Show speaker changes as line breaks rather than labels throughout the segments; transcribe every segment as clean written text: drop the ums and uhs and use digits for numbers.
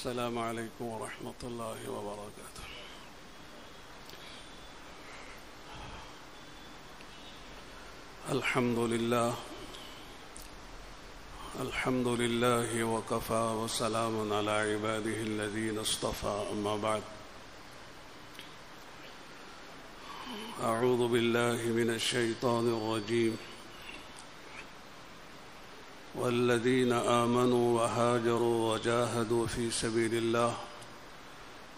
السلام عليكم ورحمة الله وبركاته. الحمد لله وكفى وسلام على عباده الذين اصطفى. أما بعد، أعوذ بالله من الشيطان الرجيم. والذين آمنوا وهاجروا وجاهدوا في سبيل الله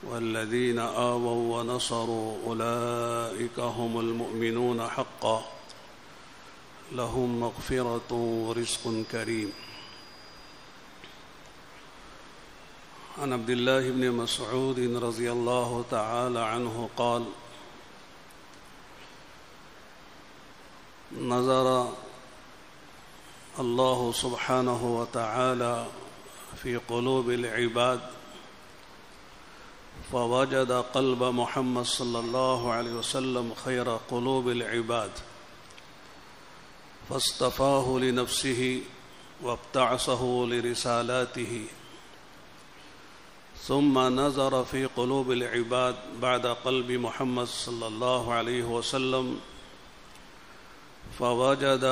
والذين آووا ونصروا أولئك هم المؤمنون حقا لهم مغفرة ورزق كريم. عن عبد الله بن مسعود رضي الله تعالى عنه قال: نظر الله سبحانه وتعالى في قلوب العباد فوجد قلب محمد صلى الله عليه وسلم خير قلوب العباد فاصطفاه لنفسه وابتعثه لرسالاته، ثم نظر في قلوب العباد بعد قلب محمد صلى الله عليه وسلم فوجد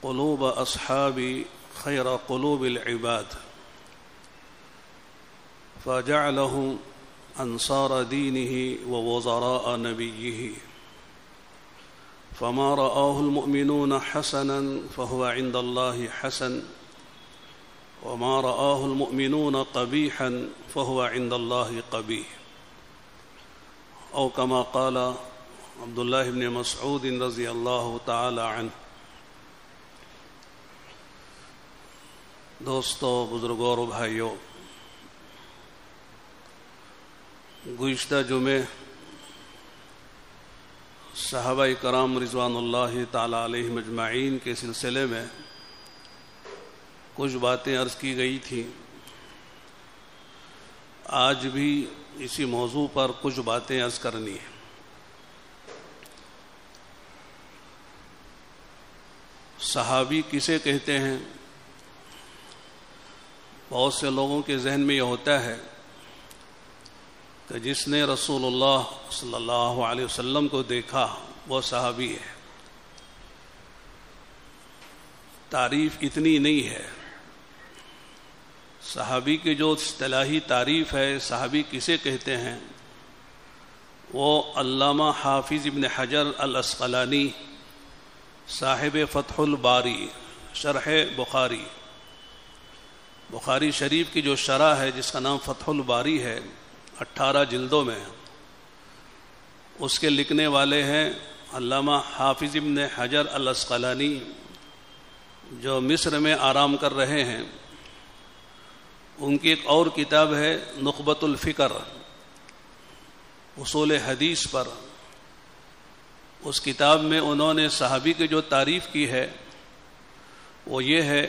قلوب أصحابي خير قلوب العباد فجعلهم أنصار دينه ووزراء نبيه، فما رآه المؤمنون حسنا فهو عند الله حسن، وما رآه المؤمنون قبيحا فهو عند الله قبيح، أو كما قال عبد الله بن مسعود رضي الله تعالى عنه. دوستو، بزرگوں اور بھائیوں، گزشتہ جمعے صحابہ کرام رضوان اللہ تعالی علیہم اجمعین کے سلسلے میں کچھ باتیں عرض کی گئی تھیں. آج بھی اسی موضوع پر کچھ باتیں عرض کرنی ہیں. صحابی کسے کہتے ہیں؟ بہت سے لوگوں کے ذہن میں یہ ہوتا ہے کہ جس نے رسول اللہ صلی اللہ علیہ وسلم کو دیکھا وہ صحابی ہے. تعریف اتنی نہیں ہے. صحابی کی جو اصطلاحی تعریف ہے، صحابی کسے کہتے ہیں، وہ علامہ حافظ ابن حجر العسقلانی صاحب فتح الباری شرح بخاری شریف کی جو شرح ہے جس کا نام فتح الباری ہے، 18 جلدوں میں، اس کے لکھنے والے ہیں علامہ حافظ ابن حجر العسقلانی، جو مصر میں آرام کر رہے ہیں. ان کی ایک اور کتاب ہے نخبۃ الفکر، اصول حدیث پر. اس کتاب میں انہوں نے صحابی کی جو تعریف کی ہے وہ یہ ہے: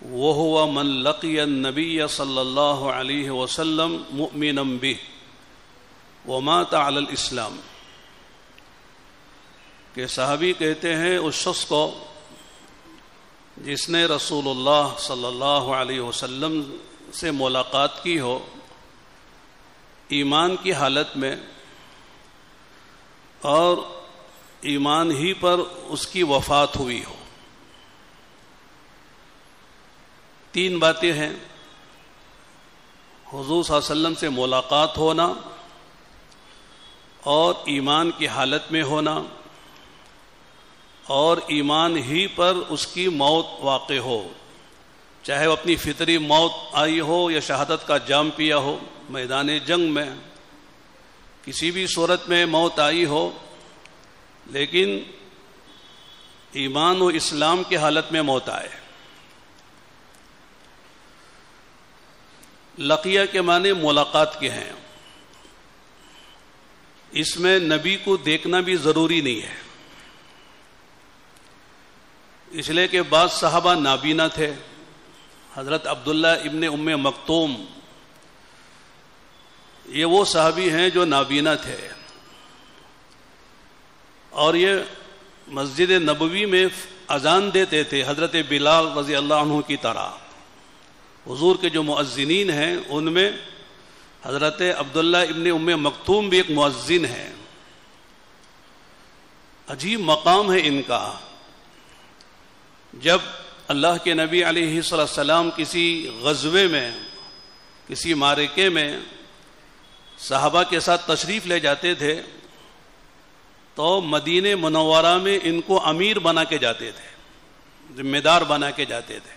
وَهُوَ مَنْ لَقِيَ النَّبِيَّ صلی اللہ علیہ وسلم مُؤْمِنًا بِهِ وَمَاتَ عَلَى الْإِسْلَامِ. کہ صحابی کہتے ہیں اس شخص کو جس نے رسول اللہ صلی اللہ علیہ وسلم سے ملاقات کی ہو ایمان کی حالت میں، اور ایمان ہی پر اس کی وفات ہوئی ہو. 3 باتیں ہیں: حضور صلی اللہ علیہ وسلم سے ملاقات ہونا، اور ایمان کی حالت میں ہونا، اور ایمان ہی پر اس کی موت واقع ہو، چاہے وہ اپنی فطری موت آئی ہو یا شہادت کا جام پیا ہو، میدان جنگ میں کسی بھی صورت میں موت آئی ہو، لیکن ایمان و اسلام کی حالت میں موت آئے. لقیہ کے معنی ملاقات کے ہیں. اس میں نبی کو دیکھنا بھی ضروری نہیں ہے، اس لیے کہ بعض صحابہ نابینا تھے. حضرت عبداللہ ابن ام مکتوم یہ وہ صحابی ہیں جو نابینا تھے، اور یہ مسجد نبوی میں اذان دیتے تھے حضرت بلال رضی اللہ عنہ کی طرح. حضور کے جو مؤذنین ہیں ان میں حضرت عبداللہ ابن ام مکتوم بھی ایک مؤذن ہے. عجیب مقام ہے ان کا. جب اللہ کے نبی علیہ السلام کسی غزوے میں، کسی معرکے میں صحابہ کے ساتھ تشریف لے جاتے تھے تو مدینہ منورہ میں ان کو امیر بنا کے جاتے تھے، ذمہ دار بنا کے جاتے تھے.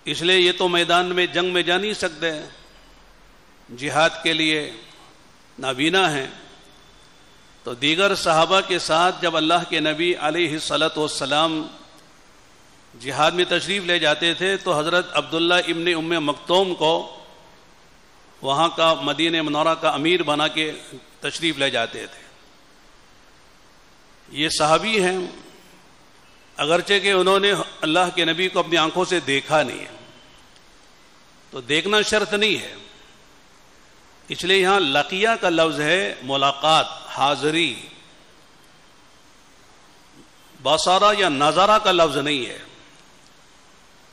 اس لیے یہ تو میدان میں جنگ میں جا نہیں سکتے، جہاد کے لیے نابینا ہیں. تو دیگر صحابہ کے ساتھ جب اللہ کے نبی علیہ السلام جہاد میں تشریف لے جاتے تھے تو حضرت عبداللہ ابن ام مکتوم کو وہاں کا مدینہ منورہ کا امیر بنا کے تشریف لے جاتے تھے. یہ صحابی ہیں، اگرچہ کہ انہوں نے اللہ کے نبی کو اپنی آنکھوں سے دیکھا نہیں ہے، تو دیکھنا شرط نہیں ہے. اس لیے یہاں لقیہ کا لفظ ہے ملاقات، حاضری. بصارہ یا نظرہ کا لفظ نہیں ہے.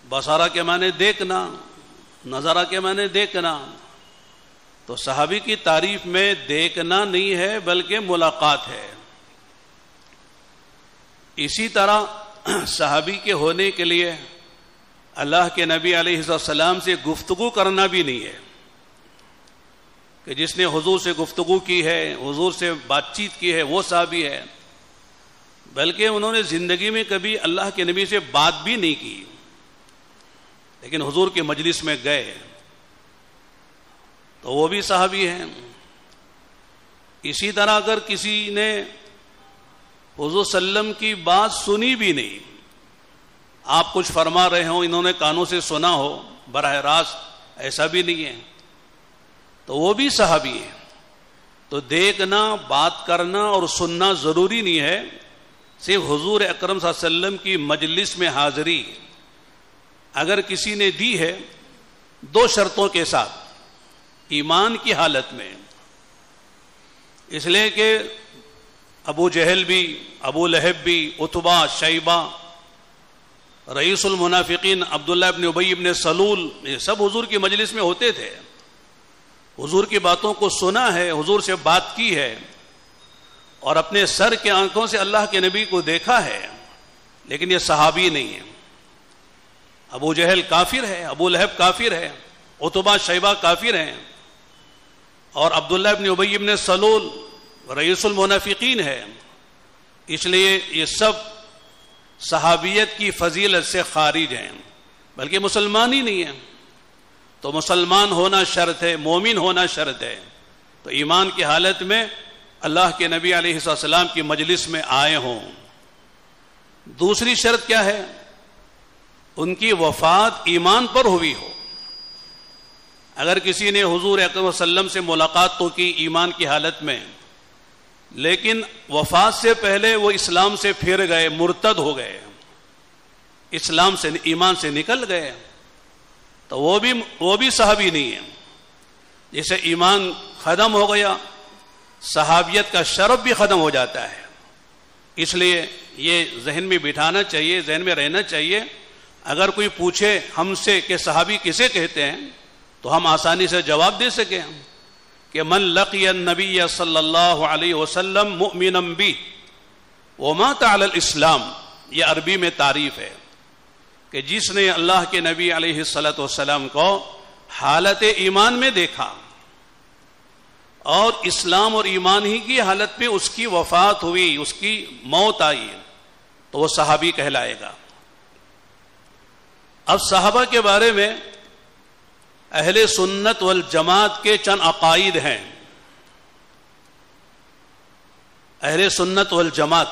بصارہ کے معنی دیکھنا، نظرہ کے معنی دیکھنا. تو صحابی کی تعریف میں دیکھنا نہیں ہے بلکہ ملاقات ہے. اسی طرح صحابی کے ہونے کے لیے اللہ کے نبی علیہ السلام سے گفتگو کرنا بھی نہیں ہے کہ جس نے حضور سے گفتگو کی ہے، حضور سے بات چیت کی ہے، وہ صحابی ہے. بلکہ انہوں نے زندگی میں کبھی اللہ کے نبی سے بات بھی نہیں کی، لیکن حضور کے مجلس میں گئے تو وہ بھی صحابی ہیں. اسی طرح اگر کسی نے حضور صلی اللہ علیہ وسلم کی بات سنی بھی نہیں، آپ کچھ فرما رہے ہوں، انہوں نے کانوں سے سنا ہو براہ راست، ایسا بھی نہیں ہے، تو وہ بھی صحابی ہیں. تو دیکھنا، بات کرنا اور سننا ضروری نہیں ہے. صرف حضور اکرم صلی اللہ علیہ وسلم کی مجلس میں حاضری اگر کسی نے دی ہے 2 شرطوں کے ساتھ، ایمان کی حالت میں. اس لیے کہ ابو جہل بھی، ابو لہب بھی، عتبہ، شیبہ، رئیس المنافقین عبداللہ ابن ابی ابن سلول، یہ سب حضور کی مجلس میں ہوتے تھے. حضور کی باتوں کو سنا ہے، حضور سے بات کی ہے اور اپنے سر کے آنکھوں سے اللہ کے نبی کو دیکھا ہے، لیکن یہ صحابی نہیں ہے. ابو جہل کافر ہے، ابو لہب کافر ہے، عتبہ شیبہ کافر ہیں، اور عبداللہ ابن ابی ابن سلول رئیس المنافقین ہے. اس لیے یہ سب صحابیت کی فضیلت سے خارج ہیں، بلکہ مسلمان ہی نہیں ہیں. تو مسلمان ہونا شرط ہے، مومن ہونا شرط ہے. تو ایمان کی حالت میں اللہ کے نبی علیہ السلام کی مجلس میں آئے ہوں. دوسری شرط کیا ہے؟ ان کی وفات ایمان پر ہوئی ہو. اگر کسی نے حضور اکرم صلی اللہ علیہ وسلم سے ملاقات تو کی ایمان کی حالت میں، لیکن وفات سے پہلے وہ اسلام سے پھر گئے، مرتد ہو گئے، اسلام سے، ایمان سے نکل گئے، تو وہ بھی صحابی نہیں ہے. جیسے ایمان ختم ہو گیا، صحابیت کا شرف بھی ختم ہو جاتا ہے. اس لیے یہ ذہن میں بٹھانا چاہیے، ذہن میں رہنا چاہیے. اگر کوئی پوچھے ہم سے کہ صحابی کسے کہتے ہیں تو ہم آسانی سے جواب دے سکیں کہ من لقی النبی صلی اللہ علیہ وسلم مؤمنا بہ ومات علی الاسلام. یہ عربی میں تعریف ہے کہ جس نے اللہ کے نبی علیہ الصلوۃ والسلام کو حالت ایمان میں دیکھا اور اسلام اور ایمان ہی کی حالت میں اس کی وفات ہوئی، اس کی موت آئی، تو وہ صحابی کہلائے گا. اب صحابہ کے بارے میں اہل سنت والجماعت کے چند عقائد ہیں. اہل سنت والجماعت،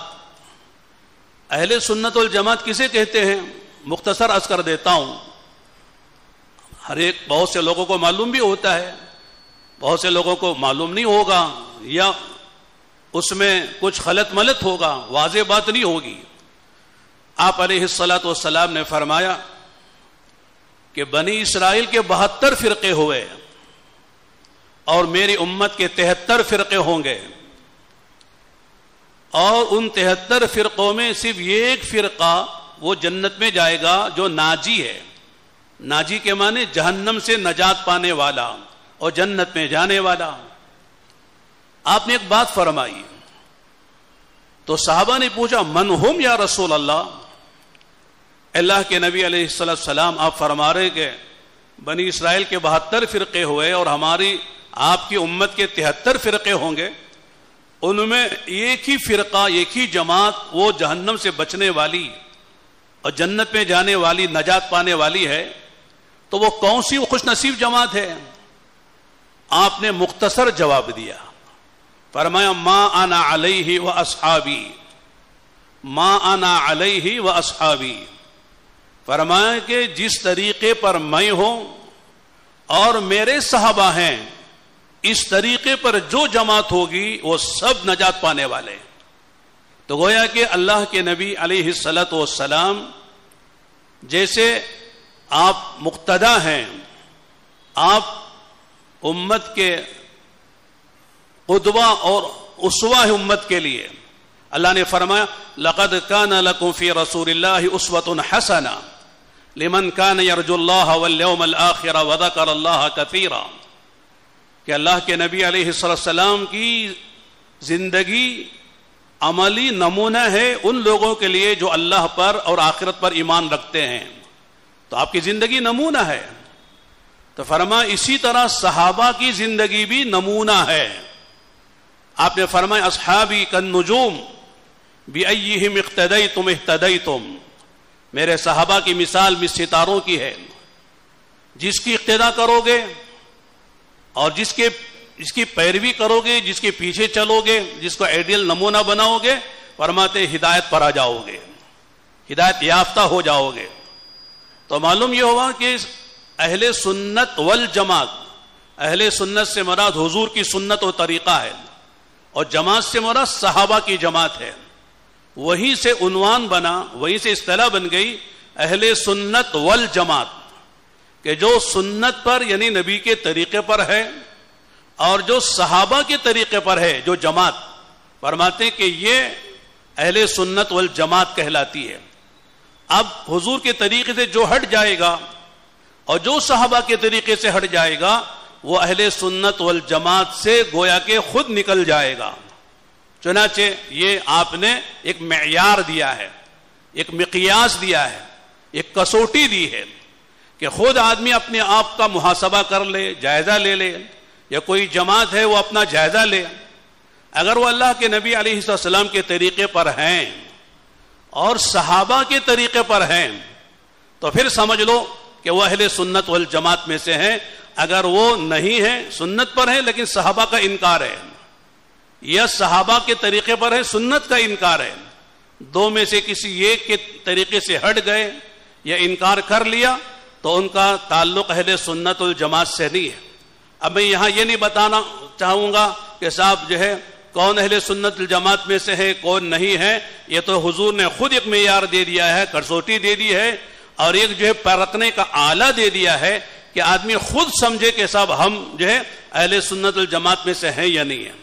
اہل سنت والجماعت کسے کہتے ہیں؟ مختصر عرض کر دیتا ہوں. بہت سے لوگوں کو معلوم بھی ہوتا ہے، بہت سے لوگوں کو معلوم نہیں ہوگا، یا اس میں کچھ خلط ملط ہوگا، واضح بات نہیں ہوگی. آپ علیہ الصلاۃ والسلام نے فرمایا کہ بنی اسرائیل کے 72 فرقے ہوئے اور میری امت کے 73 فرقے ہوں گے، اور ان 73 فرقوں میں صرف ایک فرقہ وہ جنت میں جائے گا جو ناجی ہے. ناجی کے معنی جہنم سے نجات پانے والا اور جنت میں جانے والا. آپ نے ایک بات فرمائی تو صحابہ نے پوچھا من ہم یا رسول اللہ؟ اللہ کے نبی علیہ السلام آپ فرما رہے کہ بنی اسرائیل کے 72 فرقے ہوئے اور ہماری آپ کی امت کے 73 فرقے ہوں گے، ان میں ایک ہی فرقہ، ایک ہی جماعت وہ جہنم سے بچنے والی اور جنت میں جانے والی، نجات پانے والی ہے، تو وہ کون سی خوش نصیب جماعت ہے؟ آپ نے مختصر جواب دیا، فرمایا ما انا علیہ و اصحابی، ما انا علیہ و اصحابی، فرمایا کہ جس طریقے پر میں ہوں اور میرے صحابہ ہیں، اس طریقے پر جو جماعت ہوگی وہ سب نجات پانے والے. تو گویا کہ اللہ کے نبی علیہ الصلوۃ والسلام جیسے آپ مقتدا ہیں، آپ امت کے قدوہ اور اسوہ امت کے لیے. اللہ نے فرمایا لقد کان لکم فی رسول اللہ اسوۃ حسنہ لمن کان یرجو اللہ والیوم الآخر وذکر اللہ کثیرا، کہ اللہ کے نبی علیہ السلام کی زندگی عملی نمونہ ہے ان لوگوں کے لیے جو اللہ پر اور آخرت پر ایمان رکھتے ہیں. تو آپ کی زندگی نمونہ ہے. تو فرمایا اسی طرح صحابہ کی زندگی بھی نمونہ ہے. آپ نے فرمایا اصحابی کالنجوم بأیہم اقتدیتم اہتدیتم، میرے صحابہ کی مثال ستاروں کی ہے، جس کی اقتدا کرو گے اور جس کی پیروی کرو گے، جس کے پیچھے چلو گے، جس کو آئیڈیل نمونہ بناؤ گے، فرماتے ہدایت پر آ جاؤ گے، ہدایت یافتہ ہو جاؤ گے. تو معلوم یہ ہوا کہ اہل سنت والجماعت، اہل سنت سے مراد حضور کی سنت و طریقہ ہے، اور جماعت سے مراد صحابہ کی جماعت ہے. وہیں سے عنوان بنا، وہیں سے اصطلاح بن گئی اہل سنت والجماعت، کہ جو سنت پر یعنی نبی کے طریقے پر ہے اور جو صحابہ کے طریقے پر ہے، جو جماعت، فرماتے کہ یہ اہل سنت والجماعت کہلاتی ہے. اب حضور کے طریقے سے جو ہٹ جائے گا اور جو صحابہ کے طریقے سے ہٹ جائے گا وہ اہل سنت والجماعت سے گویا کہ خود نکل جائے گا. چنانچہ یہ آپ نے ایک معیار دیا ہے، ایک مقیاس دیا ہے، ایک کسوٹی دی ہے کہ خود آدمی اپنے آپ کا محاسبہ کر لے، جائزہ لے لے، یا کوئی جماعت ہے وہ اپنا جائزہ لے. اگر وہ اللہ کے نبی علیہ السلام کے طریقے پر ہیں اور صحابہ کے طریقے پر ہیں تو پھر سمجھ لو کہ وہ اہل سنت والجماعت میں سے ہیں. اگر وہ نہیں ہیں، سنت پر ہیں لیکن صحابہ کا انکار ہے، یا صحابہ کے طریقے پر ہے سنت کا انکار ہے، دو میں سے کسی ایک کے طریقے سے ہٹ گئے یا انکار کر لیا تو ان کا تعلق اہل سنت والجماعت سے نہیں ہے. اب میں یہاں یہ نہیں بتانا چاہوں گا کہ صاحب جو ہے کون اہل سنت والجماعت میں سے ہے کون نہیں ہے. یہ تو حضور نے خود ایک معیار دے دیا ہے، کسوٹی دے دی ہے، اور ایک جو ہے پرکھنے کا آلہ دے دیا ہے کہ آدمی خود سمجھے کہ صاحب ہم جو ہے اہل سنت والجماعت میں سے ہیں یا نہیں ہیں.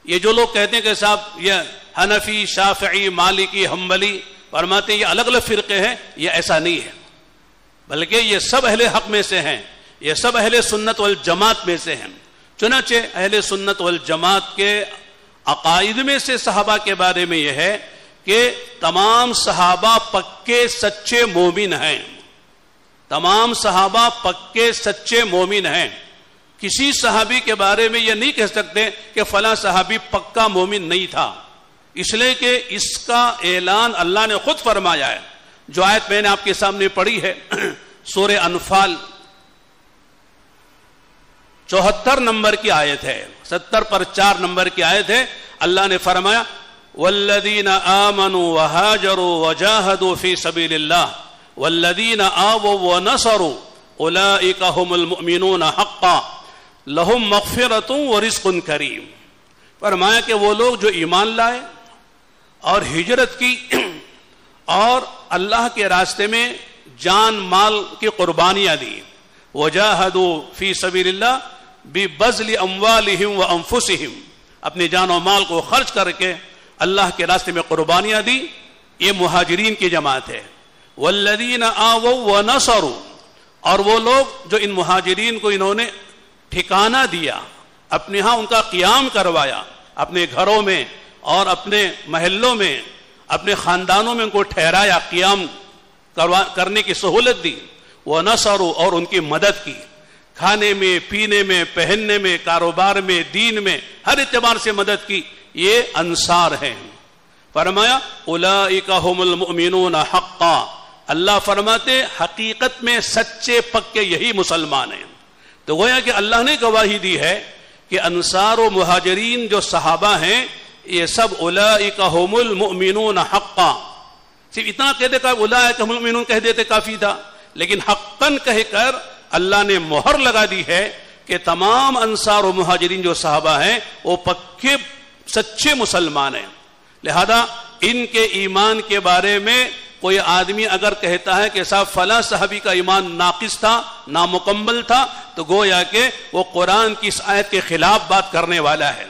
یہ جو لوگ کہتے ہیں کہ صاحب یہ حنفی، شافعی، مالکی، حنبلی، فرماتے ہیں یہ الگ الگ فرقے ہیں، یہ ایسا نہیں ہے، بلکہ یہ سب اہل حق میں سے ہیں، یہ سب اہل سنت والجماعت میں سے ہیں. چنانچہ اہل سنت والجماعت کے عقائد میں سے صحابہ کے بارے میں یہ ہے کہ تمام صحابہ پکے سچے مومن ہیں، تمام صحابہ پکے سچے مومن ہیں. کسی صحابی کے بارے میں یہ نہیں کہہ سکتے کہ فلاں صحابی پکا مومن نہیں تھا، اس لیے کہ اس کا اعلان اللہ نے خود فرمایا ہے. جو آیت میں نے آپ کے سامنے پڑھی ہے سورہ انفال 74 نمبر کی آیت ہے، 70 پر 4 نمبر کی آیت ہے. اللہ نے فرمایا والذین آمنوا وہاجروا وجاہدوا فی سبیل اللہ والذین آووا ونصروا اولئک هم المؤمنون حقا لہم مغفرۃ ورزق کریم. فرمایا کہ وہ لوگ جو ایمان لائے اور ہجرت کی اور اللہ کے راستے میں جان مال کی قربانیاں دی، وجاہدوا فی سبیل اللہ ببذل اموالہم وانفسہم، اپنی جان و مال کو خرچ کر کے اللہ کے راستے میں قربانیاں دی، یہ مہاجرین کی جماعت ہے. والذین آووا ونصروا، اور وہ لوگ جو ان مہاجرین کو انہوں نے ٹھکانہ دیا، اپنے ہاں ان کا قیام کروایا، اپنے گھروں میں اور اپنے محلوں میں، اپنے خاندانوں میں ان کو ٹھہرایا، قیام کرنے کی سہولت دی، وہ نصروا اور ان کی مدد کی، کھانے میں، پینے میں، پہننے میں، کاروبار میں، دین میں، ہر اعتبار سے مدد کی، یہ انصار ہیں۔ فرمایا اولئک ھم المؤمنون حقا، اللہ فرماتے حقیقت میں سچے پکے یہی مسلمان ہیں۔ تو گویا کہ اللہ نے گواہی دی ہے کہ انصار و مہاجرین جو صحابہ ہیں یہ سب اولئک ھم المؤمنون حقا، صرف اتنا کہہ دے کہ اولئک ھم المؤمنون کہہ دیتے کافی تھا، لیکن حقاً کہہ کر اللہ نے مہر لگا دی ہے کہ تمام انصار و مہاجرین جو صحابہ ہیں وہ پکے سچے مسلمان ہیں۔ لہذا ان کے ایمان کے بارے میں کوئی آدمی اگر کہتا ہے کہ صاحب فلاں صحابی کا ایمان ناقص تھا، نامکمل تھا، تو گویا کہ وہ قرآن کی اس آیت کے خلاف بات کرنے والا ہے۔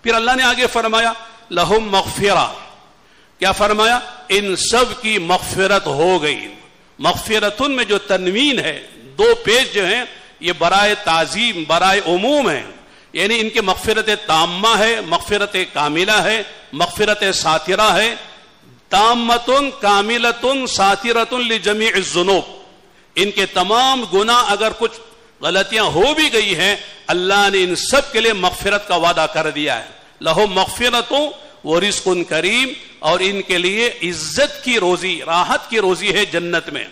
پھر اللہ نے آگے فرمایا لہم مغفرہ، کیا فرمایا؟ ان سب کی مغفرت ہو گئی۔ مغفرتن میں جو تنوین ہے، دو پیج جو ہیں یہ برائے تعظیم، برائے عموم ہیں، یعنی ان کے مغفرت تامہ ہے، مغفرت کاملہ ہے، مغفرت ساترہ ہے۔ تامتن کاملتن ساترتن لجمیع الذنوب، ان کے تمام گناہ اگر کچھ غلطیاں ہو بھی گئی ہیں اللہ نے ان سب کے لیے مغفرت کا وعدہ کر دیا ہے۔ لہم مغفرت و رزق کریم، اور ان کے لیے عزت کی روزی، راحت کی روزی ہے جنت میں۔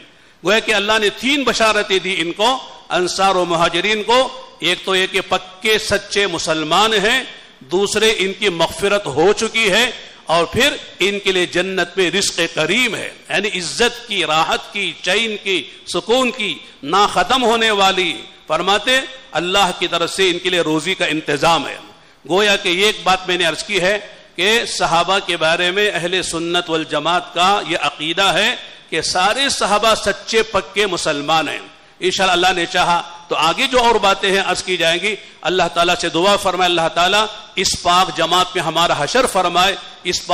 گویا کہ اللہ نے تین بشارتیں دی ان کو، انصار و مہاجرین کو۔ ایک تو یہ کہ پکے سچے مسلمان ہیں، دوسرے ان کی مغفرت ہو چکی ہے، اور پھر ان کے لیے جنت میں رزق کریم ہے، یعنی عزت کی، راحت کی، چین کی، سکون کی، نہ ختم ہونے والی۔ فرماتے اللہ کی طرف سے ان کے لیے روزی کا انتظام ہے۔ گویا کہ یہ ایک بات میں نے عرض کی ہے کہ صحابہ کے بارے میں اہل سنت والجماعت کا یہ عقیدہ ہے کہ سارے صحابہ سچے پکے مسلمان ہیں۔ انشاءاللہ اللہ نے چاہا تو آگے جو اور باتیں ہیں عرض کی جائیں گی۔ اللہ تعالیٰ سے دعا فرمائے اللہ تعالیٰ اس پاک جماعت میں ہمارا حشر فرمائے، اس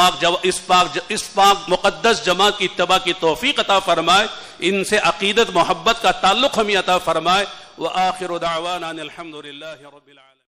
پاک مقدس جماعت کی اتباع کی توفیق عطا فرمائے، ان سے عقیدت محبت کا تعلق ہمیں عطا فرمائے۔ وآخر دعوانا ان الحمد للہ رب العالمین۔